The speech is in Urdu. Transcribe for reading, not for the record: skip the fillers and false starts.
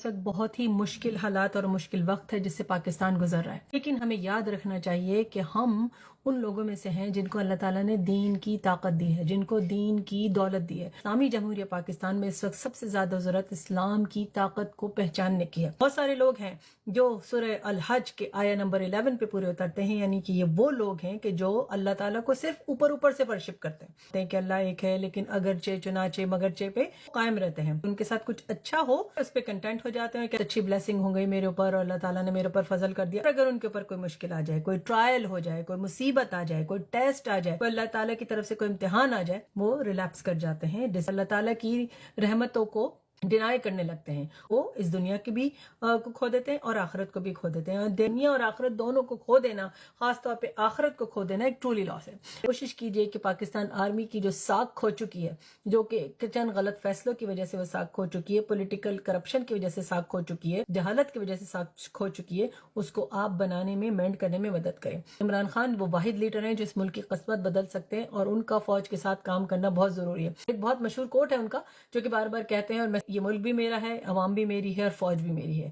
اس وقت بہت ہی مشکل حالات اور مشکل وقت ہے جس سے پاکستان گزر رہا ہے، لیکن ہمیں یاد رکھنا چاہیے کہ ہم ان لوگوں میں سے ہیں جن کو اللہ تعالیٰ نے دین کی طاقت دی ہے، جن کو دین کی دولت دی ہے۔ اسلامی جمہوریہ پاکستان میں اس وقت سب سے زیادہ ضرورت اسلام کی طاقت کو پہچاننے کی ہے۔ بہت سارے لوگ ہیں جو سورہ الحج کے آیہ نمبر 11 پہ پورے اترتے ہیں، یعنی کہ یہ وہ لوگ ہیں کہ جو اللہ تعالیٰ کو صرف اوپر سے ورشپ کرتے ہیں کہ اللہ ایک ہے، لیکن اگرچہ چنانچہ مگرچہ پہ قائم رہتے ہیں۔ ان کے ساتھ کچھ اچھا ہو اس پہ کنٹینٹ ہو جاتے ہیں کہ اچھی بلیسنگ ہو گئی میرے اوپر اور اللہ تعالیٰ نے میرے اوپر فضل کر دیا۔ اگر ان کے اوپر کوئی مشکل آ جائے، کوئی ٹرائل ہو جائے، کوئی مصیبت آ جائے، کوئی ٹیسٹ آ جائے، کوئی اللہ تعالیٰ کی طرف سے کوئی امتحان آ جائے، وہ ریلیپس کر جاتے ہیں، جس اللہ تعالیٰ کی رحمتوں کو ڈینائی کرنے لگتے ہیں۔ وہ اس دنیا کی بھی کو کھو دیتے ہیں اور آخرت کو بھی کھو دیتے ہیں، اور دنیا اور آخرت دونوں کو کھو دینا، خاص طور پہ آخرت کو کھو دینا، ایک ٹرولی لاس ہے۔ کوشش کیجئے کہ پاکستان آرمی کی جو ساکھ کھو چکی ہے، جو کہ چند غلط فیصلوں کی وجہ سے وہ ساکھ کھو چکی ہے، پولیٹیکل کرپشن کی وجہ سے ساکھ کھو چکی ہے، جہالت کی وجہ سے ساکھ کھو چکی ہے، اس کو آپ بنانے میں، مینڈ کرنے میں مدد کریں۔ عمران خان وہ واحد لیڈر ہیں جو اس ملک کی قسمت بدل سکتے ہیں، اور ان کا فوج کے ساتھ کام کرنا بہت ضروری ہے۔ ایک بہت مشہور کوٹ ہے ان کا جو کہ بار بار کہتے ہیں، اور یہ ملک بھی میرا ہے، عوام بھی میری ہے، اور فوج بھی میری ہے۔